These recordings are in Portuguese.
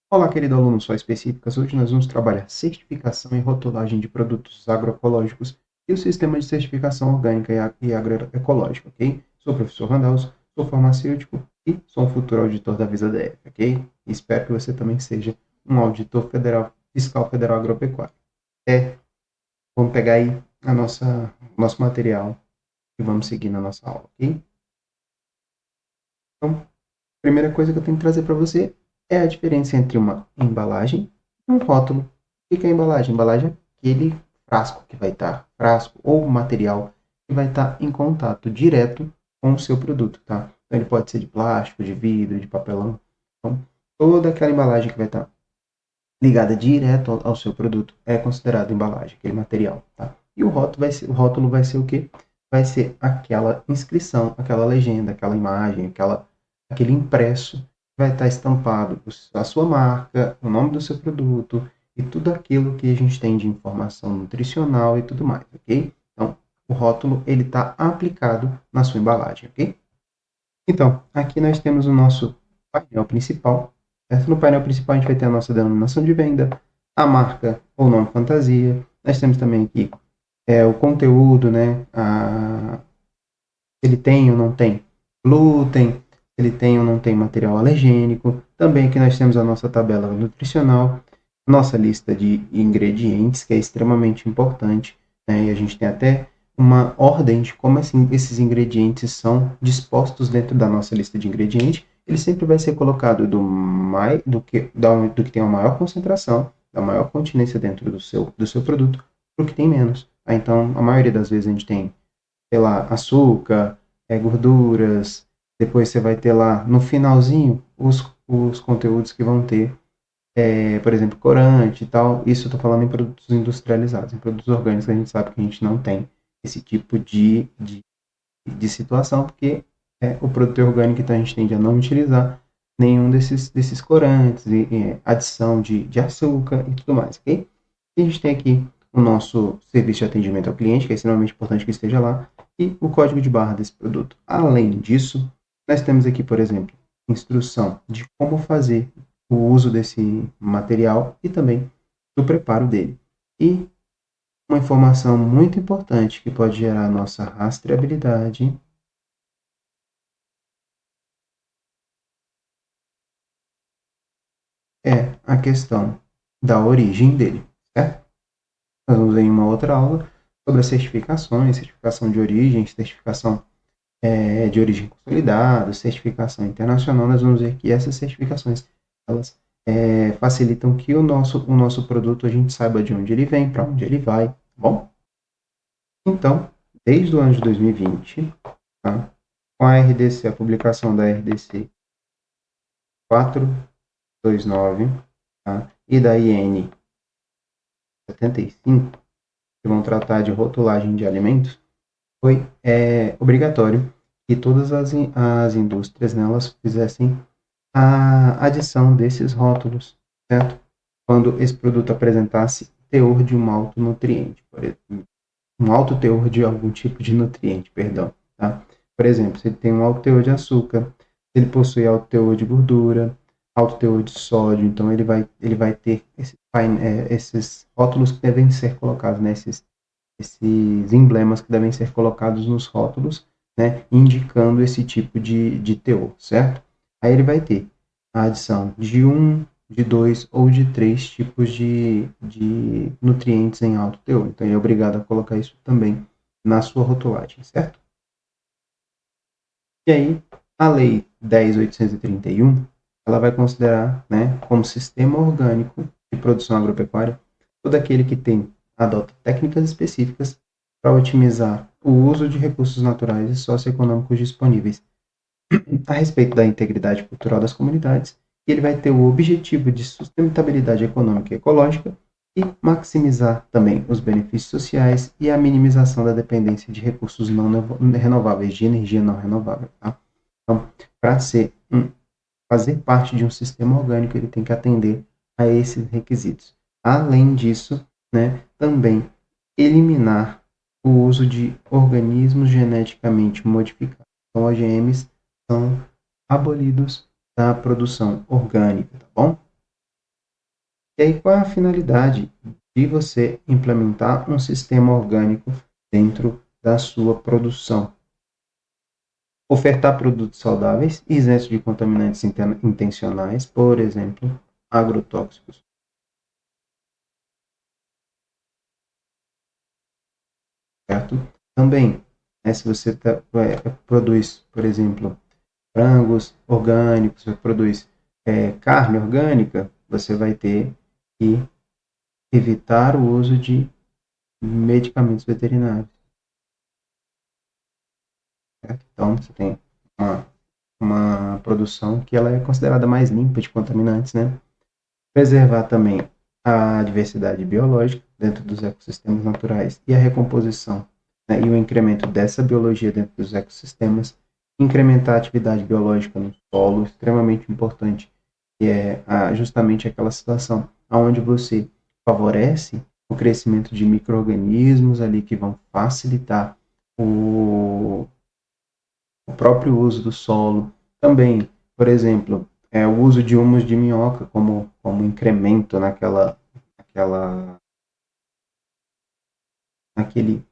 Olá, querido aluno Só Específicas. Hoje nós vamos trabalhar certificação e rotulagem de produtos agroecológicos e o sistema de certificação orgânica e agroecológica, ok? Sou o professor Randall, sou farmacêutico e sou um futuro auditor da VisaDF, ok? Espero que você também seja um auditor federal, fiscal federal agropecuário. Vamos pegar aí nosso material e vamos seguir na nossa aula, ok? Então, a primeira coisa que eu tenho que trazer para você é a diferença entre uma embalagem e um rótulo. O que é a embalagem? A embalagem é aquele frasco que vai estar, frasco ou material que vai estar em contato direto com o seu produto, tá? Então, ele pode ser de plástico, de vidro, de papelão. Então, toda aquela embalagem que vai estar ligada direto ao seu produto é considerado embalagem, aquele material, tá? E o rótulo vai ser o quê? Vai ser aquela inscrição, aquela legenda, aquela imagem, aquele impresso que vai estar estampado a sua marca, o nome do seu produto e tudo aquilo que a gente tem de informação nutricional e tudo mais, ok? Então, o rótulo ele está aplicado na sua embalagem, ok? Então, aqui nós temos o nosso painel principal. Certo? No painel principal a gente vai ter a nossa denominação de venda, a marca ou nome fantasia. Nós temos também aqui o conteúdo, né? Se ele tem ou não tem glúten, se ele tem ou não tem material alergênico. Também aqui nós temos a nossa tabela nutricional, nossa lista de ingredientes, que é extremamente importante, né? E a gente tem até uma ordem de como assim, esses ingredientes são dispostos dentro da nossa lista de ingredientes. Ele sempre vai ser colocado do que tem a maior concentração, da maior continência dentro do seu produto, para o que tem menos. Tá? Então, a maioria das vezes a gente tem, sei lá, açúcar, gorduras, depois você vai ter lá no finalzinho os conteúdos que vão ter, por exemplo, corante e tal. Isso eu estou falando em produtos industrializados. Em produtos orgânicos a gente sabe que a gente não tem esse tipo de situação, porque o produto orgânico, então a gente tende a não utilizar nenhum desses corantes, adição de açúcar e tudo mais, ok? E a gente tem aqui o nosso serviço de atendimento ao cliente, que é extremamente importante que esteja lá, e o código de barra desse produto. Além disso, nós temos aqui, por exemplo, instrução de como fazer o uso desse material e também do preparo dele. E uma informação muito importante que pode gerar nossa rastreabilidade é a questão da origem dele, certo? Nós vamos ver em uma outra aula sobre as certificações, certificação de origem, certificação de origem consolidada, certificação internacional. Nós vamos ver que essas certificações, elas facilitam que o nosso produto, a gente saiba de onde ele vem, para onde ele vai, tá bom? Então, desde o ano de 2020, tá? Com a RDC, a publicação da RDC 429, tá? E da IN 75, que vão tratar de rotulagem de alimentos, foi obrigatório que todas as indústrias, né, elas fizessem a adição desses rótulos, certo? Quando esse produto apresentasse teor de um alto nutriente, por exemplo, um alto teor de algum tipo de nutriente, perdão, tá? Por exemplo, se ele tem um alto teor de açúcar, se ele possui alto teor de gordura, alto teor de sódio, então ele vai ter esses rótulos que devem ser colocados, né? Esses emblemas que devem ser colocados nos rótulos, né, indicando esse tipo de teor, certo? Aí ele vai ter a adição de um, de dois ou de três tipos de nutrientes em alto teor. Então ele é obrigado a colocar isso também na sua rotulagem, certo? E aí, a Lei 10.831, ela vai considerar, né, como sistema orgânico de produção agropecuária todo aquele que adota técnicas específicas para otimizar o uso de recursos naturais e socioeconômicos disponíveis a respeito da integridade cultural das comunidades, e ele vai ter o objetivo de sustentabilidade econômica e ecológica e maximizar também os benefícios sociais e a minimização da dependência de recursos não renováveis, de energia não renovável. Tá? Então, para fazer parte de um sistema orgânico, ele tem que atender a esses requisitos. Além disso, né, também eliminar o uso de organismos geneticamente modificados. Então, OGMs são abolidos da produção orgânica, tá bom? E aí, qual é a finalidade de você implementar um sistema orgânico dentro da sua produção? Ofertar produtos saudáveis e isentos de contaminantes intencionais, por exemplo, agrotóxicos, certo? Também, né, se você produz, por exemplo, frangos orgânicos, você produz carne orgânica, você vai ter que evitar o uso de medicamentos veterinários, certo? Então, você tem uma, uma produção que ela é considerada mais limpa de contaminantes, né? Preservar também a diversidade biológica dentro dos ecossistemas naturais e a recomposição, né, e o incremento dessa biologia dentro dos ecossistemas, incrementar a atividade biológica no solo, extremamente importante, que é justamente aquela situação onde você favorece o crescimento de micro-organismos ali que vão facilitar o, o próprio uso do solo. Também, por exemplo, o uso de humus de minhoca como incremento naquela, naquele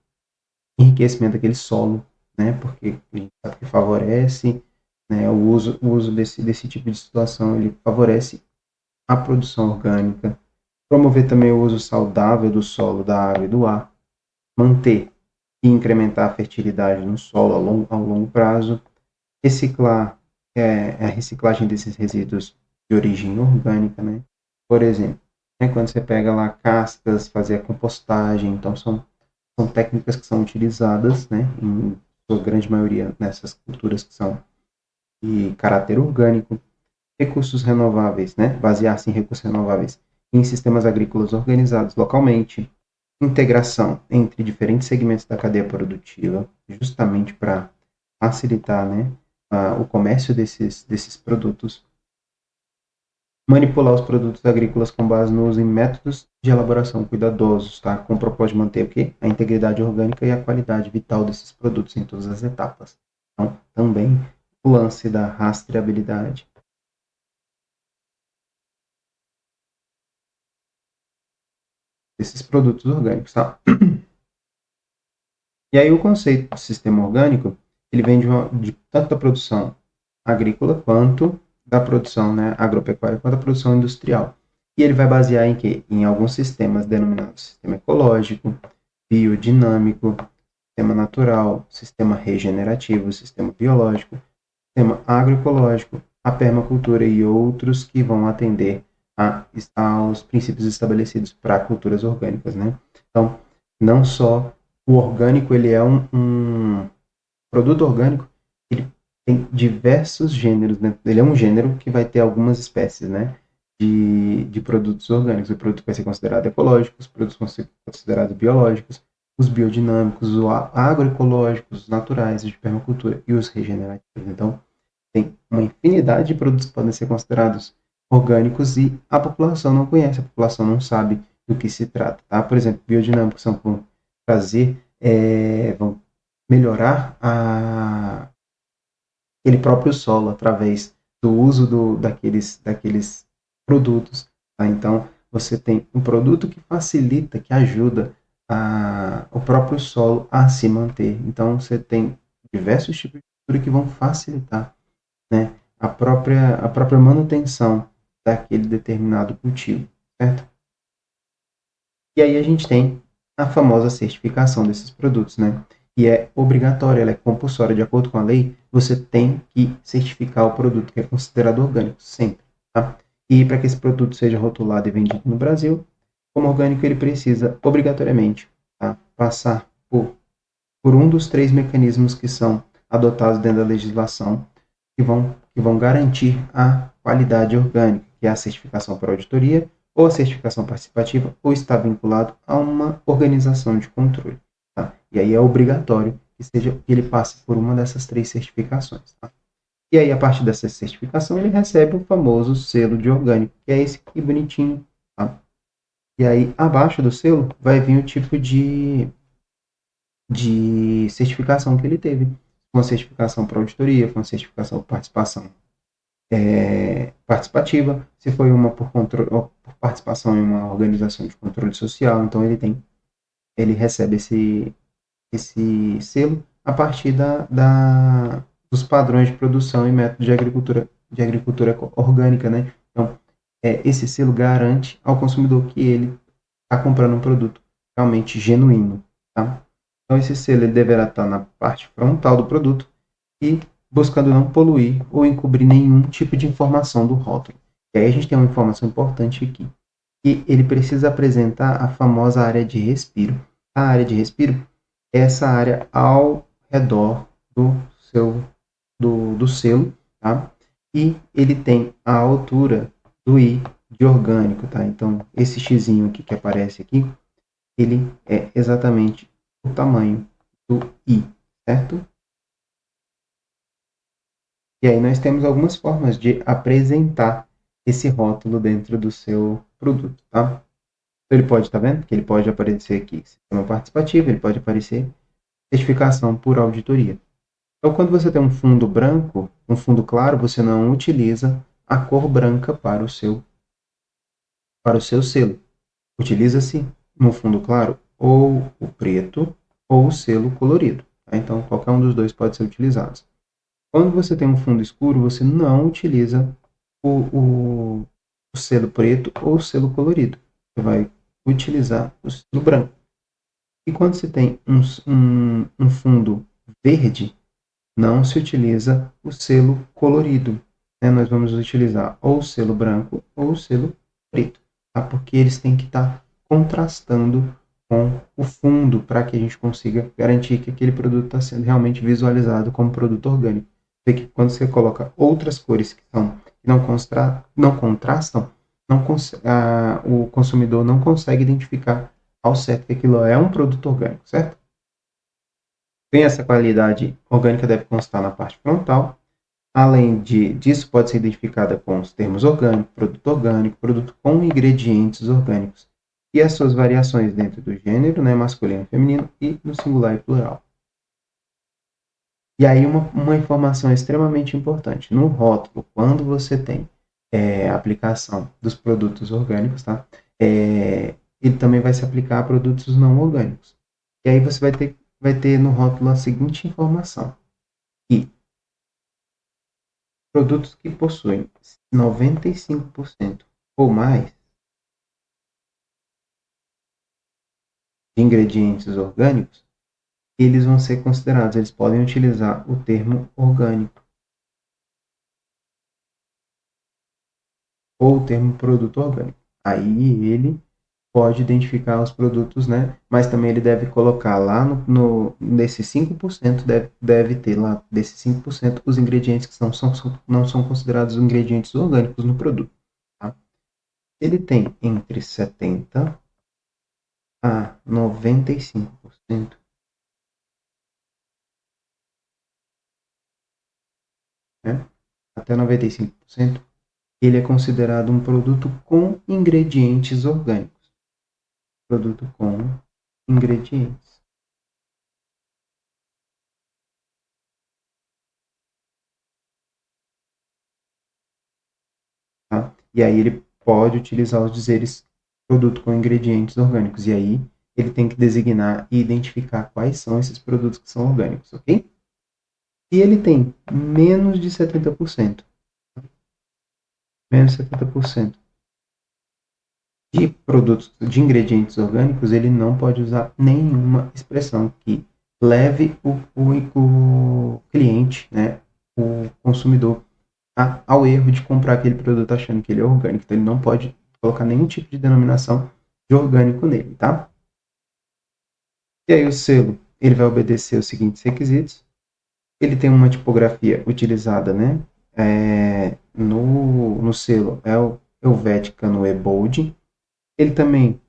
enriquecimento daquele solo, né? Porque a gente sabe que favorece, né, o uso desse tipo de situação, ele favorece a produção orgânica, promover também o uso saudável do solo, da água e do ar, manter e incrementar a fertilidade no solo ao longo prazo, reciclar, a reciclagem desses resíduos de origem orgânica, né? Por exemplo, né, quando você pega lá cascas, fazer a compostagem, então são técnicas que são utilizadas, né, em sua grande maioria nessas culturas que são de caráter orgânico, recursos renováveis, né, basear-se em recursos renováveis em sistemas agrícolas organizados localmente, integração entre diferentes segmentos da cadeia produtiva, justamente para facilitar, né, o comércio desses produtos, manipular os produtos agrícolas com base no uso em métodos de elaboração cuidadosos, tá? Com o propósito de manter o quê? A integridade orgânica e a qualidade vital desses produtos em todas as etapas. Então, também o lance da rastreabilidade desses produtos orgânicos, tá? E aí o conceito de sistema orgânico, ele vem de tanto da produção agrícola quanto da produção, né, agropecuária, quanto da produção industrial. E ele vai basear em quê? Em alguns sistemas denominados sistema ecológico, biodinâmico, sistema natural, sistema regenerativo, sistema biológico, sistema agroecológico, a permacultura e outros que vão atender aos princípios estabelecidos para culturas orgânicas, né? Então, não só o orgânico, ele é um produto orgânico, ele tem diversos gêneros, né? Ele é um gênero que vai ter algumas espécies, né? De produtos orgânicos. O produto vai ser considerado ecológico, os produtos vão ser considerados biológicos, os biodinâmicos, os agroecológicos, os naturais, de permacultura e os regenerativos. Então, tem uma infinidade de produtos que podem ser considerados orgânicos e a população não conhece, a população não sabe do que se trata. Tá? Por exemplo, biodinâmicos vão trazer, vão melhorar aquele próprio solo através do uso daqueles produtos. Tá? Então, você tem um produto que facilita, que ajuda o próprio solo a se manter. Então, você tem diversos tipos de cultura que vão facilitar, né, a própria manutenção daquele determinado cultivo, certo? E aí a gente tem a famosa certificação desses produtos, né? E é obrigatória, ela é compulsória, de acordo com a lei, você tem que certificar o produto que é considerado orgânico, sempre, tá? E para que esse produto seja rotulado e vendido no Brasil, como orgânico, ele precisa obrigatoriamente, tá, passar por um dos três mecanismos que são adotados dentro da legislação que vão garantir a qualidade orgânica, que é a certificação por auditoria ou a certificação participativa, ou está vinculado a uma organização de controle. Tá? E aí é obrigatório que ele passe por uma dessas três certificações. Tá? E aí, a partir dessa certificação, ele recebe o famoso selo de orgânico, que é esse aqui bonitinho. Tá? E aí, abaixo do selo, vai vir o tipo de certificação que ele teve. Uma certificação para auditoria, uma certificação por participação participativa, se foi uma por participação em uma organização de controle social, então ele recebe esse selo a partir dos padrões de produção e métodos de agricultura orgânica, né? Então, esse selo garante ao consumidor que ele está comprando um produto realmente genuíno, tá? Então, esse selo ele deverá estar na parte frontal do produto e buscando não poluir ou encobrir nenhum tipo de informação do rótulo. E aí a gente tem uma informação importante aqui, que ele precisa apresentar a famosa área de respiro. A área de respiro é essa área ao redor do selo, tá? E ele tem a altura do I de orgânico, tá? Então, esse xizinho aqui que aparece aqui, ele é exatamente o tamanho do I, certo? E aí nós temos algumas formas de apresentar esse rótulo dentro do seu produto, tá? Então, ele pode, tá vendo? Que ele pode aparecer aqui sistema participativo, ele pode aparecer certificação por auditoria. Então, quando você tem um fundo branco, um fundo claro, você não utiliza a cor branca para o seu selo. Utiliza-se no fundo claro ou o preto ou o selo colorido. Tá? Então, qualquer um dos dois pode ser utilizado. Quando você tem um fundo escuro, você não utiliza o, o, o selo preto ou o selo colorido. Você vai utilizar o selo branco. E quando você tem um fundo verde, não se utiliza o selo colorido. Né? Nós vamos utilizar ou o selo branco ou o selo preto, tá? Porque eles têm que estar contrastando com o fundo para que a gente consiga garantir que aquele produto está sendo realmente visualizado como produto orgânico. Vê que quando você coloca outras cores que não contrastam, o consumidor não consegue identificar ao certo que aquilo é um produto orgânico, certo? Bem, essa qualidade orgânica deve constar na parte frontal. Além disso, pode ser identificada com os termos orgânico, produto com ingredientes orgânicos e as suas variações dentro do gênero, né, masculino e feminino, e no singular e plural. E aí uma informação extremamente importante. No rótulo, quando você tem a aplicação dos produtos orgânicos, tá? Ele também vai se aplicar a produtos não orgânicos. E aí você vai ter no rótulo a seguinte informação, que produtos que possuem 95% ou mais de ingredientes orgânicos, eles vão ser considerados, eles podem utilizar o termo orgânico ou o termo produto orgânico. Aí ele pode identificar os produtos, né? Mas também ele deve colocar lá nesses 5%, deve ter lá desses 5% os ingredientes que não são considerados ingredientes orgânicos no produto. Tá? Ele tem entre 70 a 95%, né? Até 95%, ele é considerado um produto com ingredientes orgânicos. Produto com ingredientes. Tá? E aí ele pode utilizar os dizeres produto com ingredientes orgânicos. E aí ele tem que designar e identificar quais são esses produtos que são orgânicos, ok? E ele tem menos de 70% de produtos, de ingredientes orgânicos, ele não pode usar nenhuma expressão que leve o cliente, né, o consumidor, ao erro de comprar aquele produto achando que ele é orgânico. Então, ele não pode colocar nenhum tipo de denominação de orgânico nele, tá? E aí o selo, ele vai obedecer os seguintes requisitos. Ele tem uma tipografia utilizada, né, no selo, é o Helvetica no E-Bold. Ele também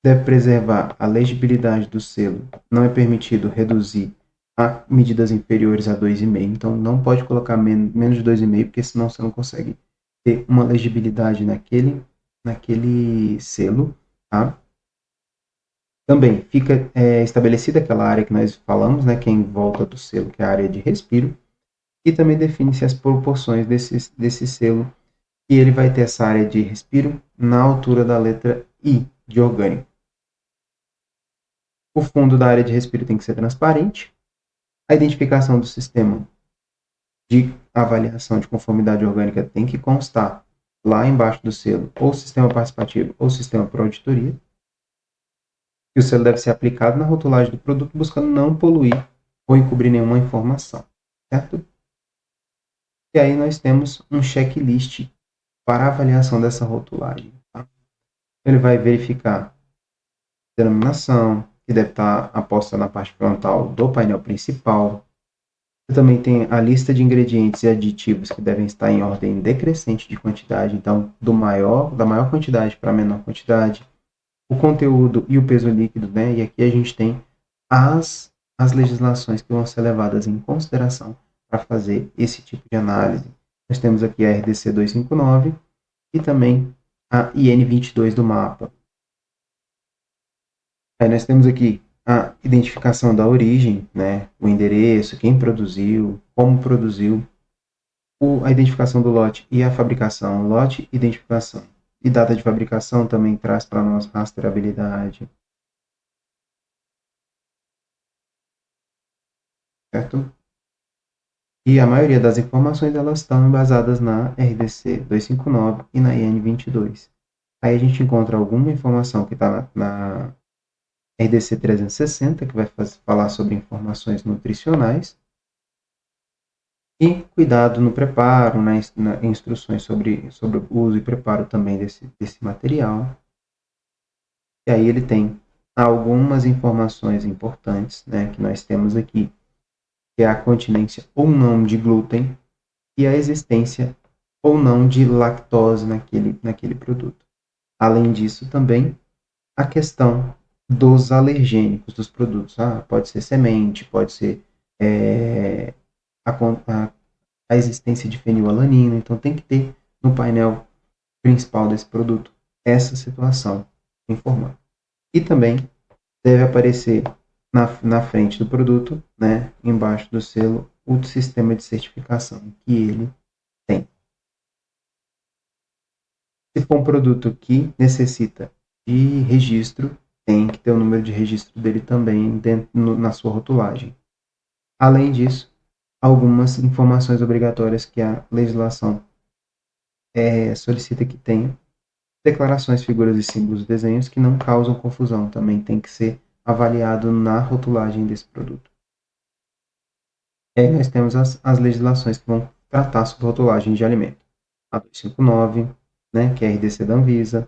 deve preservar a legibilidade do selo. Não é permitido reduzir a medidas inferiores a 2,5. Então, não pode colocar menos de 2,5, porque senão você não consegue ter uma legibilidade naquele selo. Tá? Também fica estabelecida aquela área que nós falamos, né, que é em volta do selo, que é a área de respiro. E também define-se as proporções desse selo E ele vai ter essa área de respiro na altura da letra I, de orgânico. O fundo da área de respiro tem que ser transparente. A identificação do sistema de avaliação de conformidade orgânica tem que constar lá embaixo do selo, ou sistema participativo ou sistema por auditoria. E o selo deve ser aplicado na rotulagem do produto, buscando não poluir ou encobrir nenhuma informação, certo? E aí nós temos um checklist para avaliação dessa rotulagem. Tá? Ele vai verificar a denominação, que deve estar aposta na parte frontal do painel principal. Você também tem a lista de ingredientes e aditivos que devem estar em ordem decrescente de quantidade, então da maior quantidade para a menor quantidade. O conteúdo e o peso líquido, né? E aqui a gente tem as legislações que vão ser levadas em consideração para fazer esse tipo de análise. Nós temos aqui a RDC 259 e também a IN 22 do mapa. Aí nós temos aqui a identificação da origem, né? O endereço, quem produziu, como produziu, a identificação do lote e a fabricação, lote, identificação. E data de fabricação também traz para nós rastreabilidade, certo? E a maioria das informações elas estão embasadas na RDC 259 e na IN 22. Aí a gente encontra alguma informação que está na RDC 360, que vai falar sobre informações nutricionais, e cuidado no preparo, instruções sobre o uso e preparo também desse material. E aí ele tem algumas informações importantes, né, que nós temos aqui, que é a continência ou não de glúten e a existência ou não de lactose naquele produto. Além disso, também a questão dos alergênicos dos produtos. Pode ser semente, pode ser a, a existência de fenilalanina, então tem que ter no painel principal desse produto essa situação informada. E também deve aparecer na frente do produto, né, embaixo do selo, o sistema de certificação que ele tem. Se for um produto que necessita de registro, tem que ter o número de registro dele também na sua rotulagem. Além disso, algumas informações obrigatórias que a legislação solicita que tenha. Declarações, figuras e símbolos, desenhos que não causam confusão também tem que ser avaliado na rotulagem desse produto. E aí nós temos as legislações que vão tratar sobre rotulagem de alimento. A 259, né, que é a RDC da Anvisa,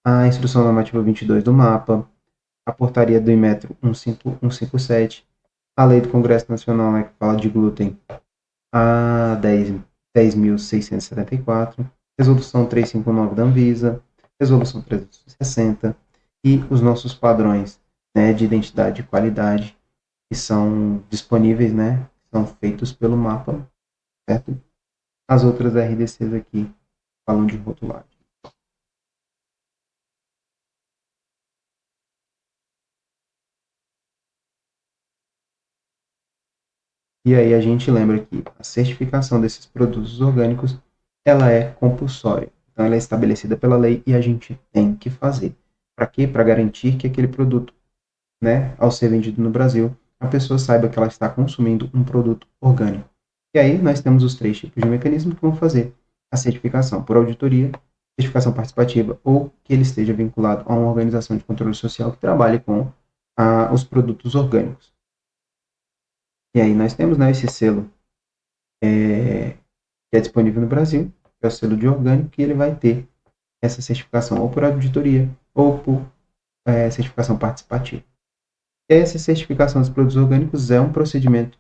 a Instrução Normativa 22 do MAPA, a Portaria do Inmetro 157, a Lei do Congresso Nacional, né, que fala de glúten, a 10.674, Resolução 359 da Anvisa, Resolução 360 e os nossos padrões, né, de identidade e qualidade que são disponíveis, né, são feitos pelo mapa, certo? As outras RDCs aqui falam de rotulagem. E aí a gente lembra que a certificação desses produtos orgânicos, ela é compulsória. Então ela é estabelecida pela lei e a gente tem que fazer. Para quê? Para garantir que aquele produto, né, ao ser vendido no Brasil, a pessoa saiba que ela está consumindo um produto orgânico. E aí nós temos os 3 tipos de mecanismo que vão fazer a certificação por auditoria, certificação participativa ou que ele esteja vinculado a uma organização de controle social que trabalhe com os produtos orgânicos. E aí nós temos, né, esse selo que é disponível no Brasil, que é o selo de orgânico, que ele vai ter essa certificação ou por auditoria ou por certificação participativa. Essa certificação dos produtos orgânicos é um procedimento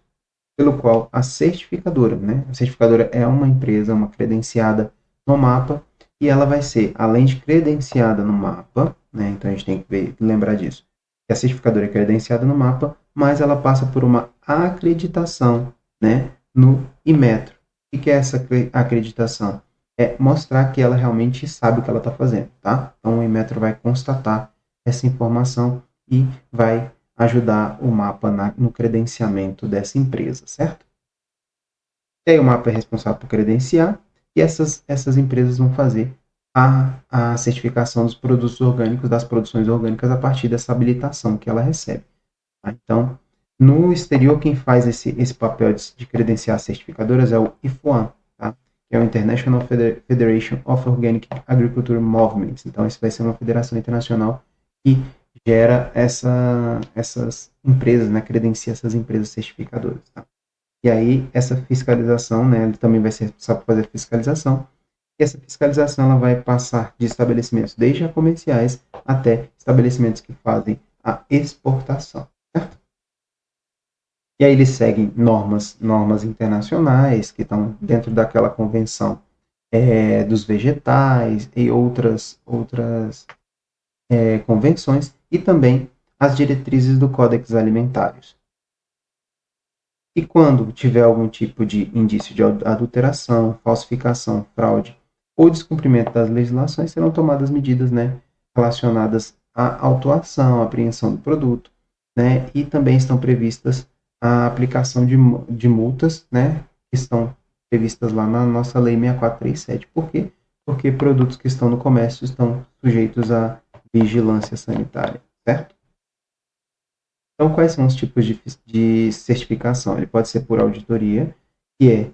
pelo qual a certificadora, né? A certificadora é uma empresa, uma credenciada no mapa, e ela vai ser, além de credenciada no mapa, né? Então a gente tem que lembrar disso. Que a certificadora é credenciada no mapa, mas ela passa por uma acreditação, né? No Inmetro. O que é essa acreditação? É mostrar que ela realmente sabe o que ela está fazendo, tá? Então o Inmetro vai constatar essa informação e vai ajudar o mapa no credenciamento dessa empresa, certo? E aí o mapa é responsável por credenciar e essas empresas vão fazer a certificação dos produtos orgânicos, das produções orgânicas, a partir dessa habilitação que ela recebe. Tá? Então, no exterior, quem faz esse papel de credenciar certificadoras é o IFOAM, tá? Que é o International Federation of Organic Agriculture Movements. Então, isso vai ser uma federação internacional que gera essas empresas, né? Credencia essas empresas certificadoras. Tá? E aí, essa fiscalização, né? Ele também vai ser responsável por fazer a fiscalização. E essa fiscalização ela vai passar de estabelecimentos desde a comerciais até estabelecimentos que fazem a exportação. Certo? E aí eles seguem normas internacionais que estão dentro daquela convenção dos vegetais e outras convenções e também as diretrizes do Códex Alimentários. E quando tiver algum tipo de indício de adulteração, falsificação, fraude ou descumprimento das legislações, serão tomadas medidas, né, relacionadas à autuação, à apreensão do produto, né, e também estão previstas a aplicação de multas, né, que estão previstas lá na nossa Lei 6437. Por quê? Porque produtos que estão no comércio estão sujeitos à vigilância sanitária, certo? Então, quais são os tipos de certificação? Ele pode ser por auditoria, que é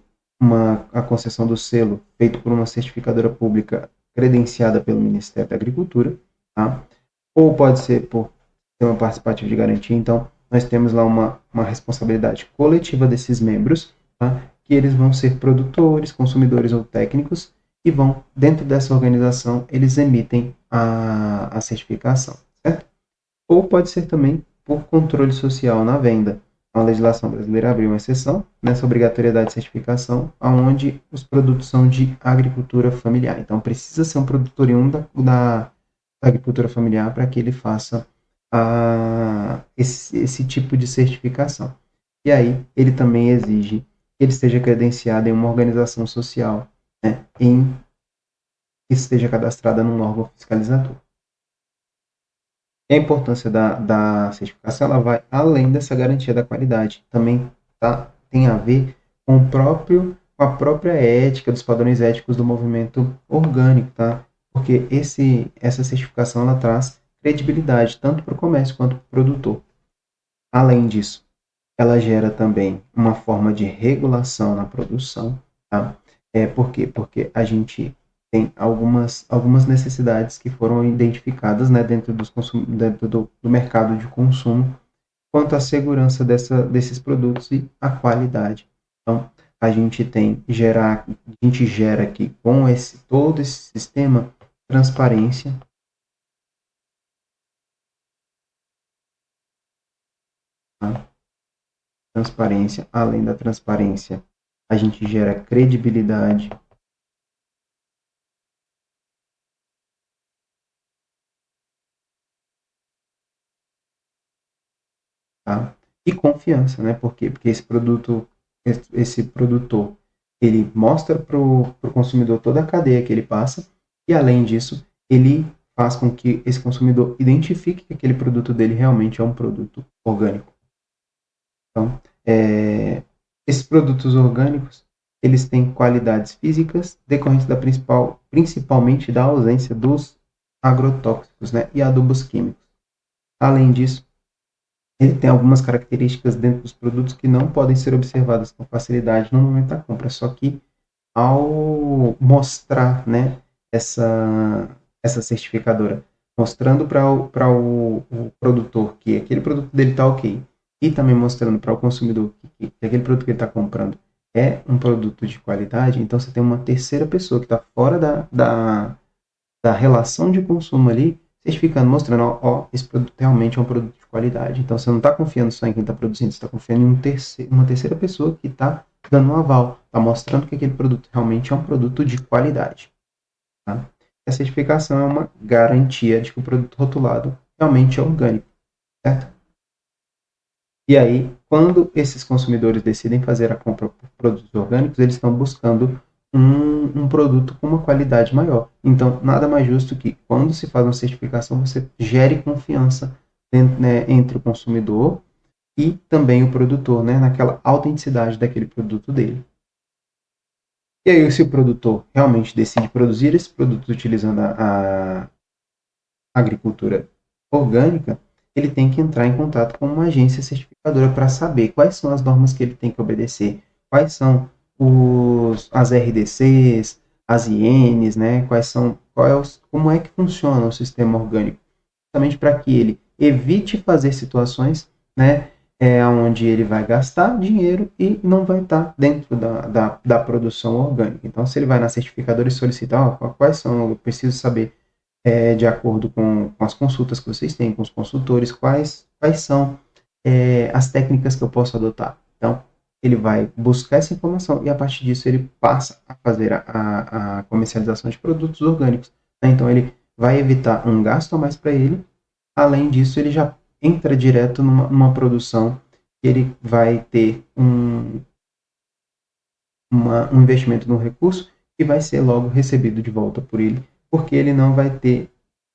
a concessão do selo feito por uma certificadora pública credenciada pelo Ministério da Agricultura, tá? Ou pode ser por sistema participativo de garantia. Então, nós temos lá uma responsabilidade coletiva desses membros, tá? Que eles vão ser produtores, consumidores ou técnicos e vão, dentro dessa organização, eles emitem a certificação, certo? Ou pode ser também por controle social na venda. A legislação brasileira abriu uma exceção nessa obrigatoriedade de certificação, onde os produtos são de agricultura familiar. Então, precisa ser um produtor oriundo da agricultura familiar para que ele faça esse tipo de certificação. E aí, ele também exige que ele esteja credenciado em uma organização social, né, que esteja cadastrada num órgão fiscalizador. E a importância da certificação ela vai além dessa garantia da qualidade. Também tem a ver com a própria ética, dos padrões éticos do movimento orgânico, tá? Porque essa certificação ela traz credibilidade tanto para o comércio quanto para o produtor. Além disso, ela gera também uma forma de regulação na produção, tá? Por quê? Porque a gente tem algumas necessidades que foram identificadas, né, dentro do mercado de consumo quanto à segurança desses produtos e a qualidade. Então, a gente gera aqui com todo esse sistema transparência, tá? Transparência, além da transparência, a gente gera credibilidade, tá? E confiança, né? Por quê? Porque esse produtor, ele mostra para o consumidor toda a cadeia que ele passa e, além disso, ele faz com que esse consumidor identifique que aquele produto dele realmente é um produto orgânico. Então, esses produtos orgânicos, eles têm qualidades físicas decorrentes principalmente da ausência dos agrotóxicos, né, e adubos químicos. Além disso, ele tem algumas características dentro dos produtos que não podem ser observadas com facilidade no momento da compra, só que ao mostrar, né, essa certificadora, mostrando para o produtor que aquele produto dele está ok, e também mostrando para o consumidor que aquele produto que ele está comprando é um produto de qualidade, então você tem uma terceira pessoa que está fora da relação de consumo ali, certificando, mostrando, ó, esse produto realmente é um produto de qualidade. Então você não está confiando só em quem está produzindo, você está confiando em uma terceira pessoa que está dando um aval, está mostrando que aquele produto realmente é um produto de qualidade. Tá? A certificação é uma garantia de que o produto rotulado realmente é orgânico, certo? E aí, quando esses consumidores decidem fazer a compra por produtos orgânicos, eles estão buscando um produto com uma qualidade maior. Então, nada mais justo que, quando se faz uma certificação, você gere confiança né, entre o consumidor e também o produtor, né, naquela autenticidade daquele produto dele. E aí, se o produtor realmente decide produzir esse produto utilizando a agricultura orgânica, ele tem que entrar em contato com uma agência certificadora para saber quais são as normas que ele tem que obedecer, quais são as RDCs, as INs, né? Como é que funciona o sistema orgânico, justamente para que ele evite fazer situações, né, onde ele vai gastar dinheiro e não vai estar dentro da produção orgânica. Então, se ele vai na certificadora e solicitar, quais são, eu preciso saber de acordo com as consultas que vocês têm com os consultores, quais são as técnicas que eu posso adotar. Então, ele vai buscar essa informação e, a partir disso, ele passa a fazer a comercialização de produtos orgânicos. Né? Então, ele vai evitar um gasto a mais para ele. Além disso, ele já entra direto numa produção que ele vai ter um investimento no recurso que vai ser logo recebido de volta por ele, porque ele não vai ter,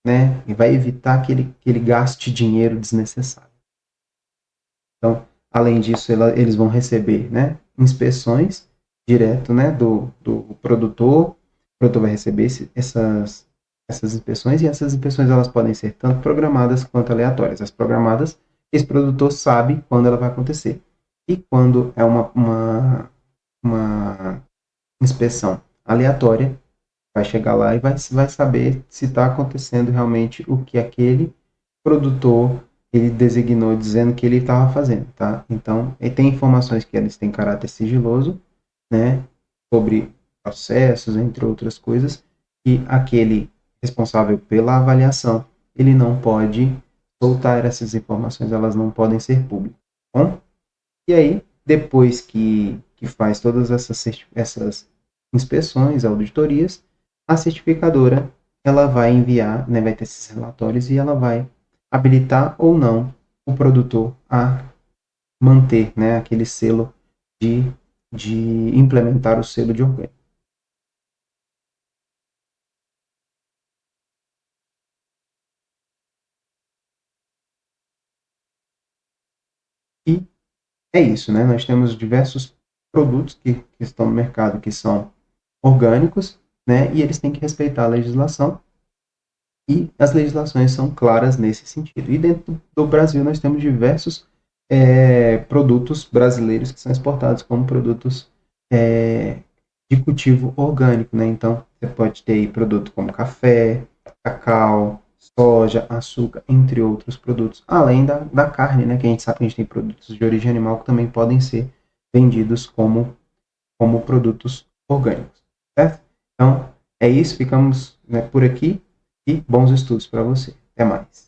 né, e vai evitar que ele gaste dinheiro desnecessário. Então, além disso, eles vão receber, né, inspeções direto, né, do produtor. O produtor vai receber essas inspeções, e essas inspeções elas podem ser tanto programadas quanto aleatórias. As programadas, esse produtor sabe quando ela vai acontecer. E quando é uma inspeção aleatória, vai chegar lá e vai saber se está acontecendo realmente o que aquele produtor ele designou dizendo que ele estava fazendo, tá? Então, tem informações que eles têm caráter sigiloso, né, sobre processos, entre outras coisas, e aquele responsável pela avaliação, ele não pode soltar essas informações, elas não podem ser públicas, tá bom? E aí, depois que faz todas essas inspeções, auditorias, a certificadora ela vai enviar, né, vai ter esses relatórios e ela vai habilitar ou não o produtor a manter, né, aquele selo de, de implementar o selo de orgânico. E é isso, né? Nós temos diversos produtos que estão no mercado que são orgânicos, né? E eles têm que respeitar a legislação. E as legislações são claras nesse sentido. E dentro do Brasil nós temos diversos produtos brasileiros que são exportados como produtos é, de cultivo orgânico, né? Então você pode ter aí produto como café, cacau, soja, açúcar, entre outros produtos, além da carne, né? Que a gente sabe que a gente tem produtos de origem animal que também podem ser vendidos como produtos orgânicos, certo? Então, é isso, ficamos, né, por aqui e bons estudos para você. Até mais.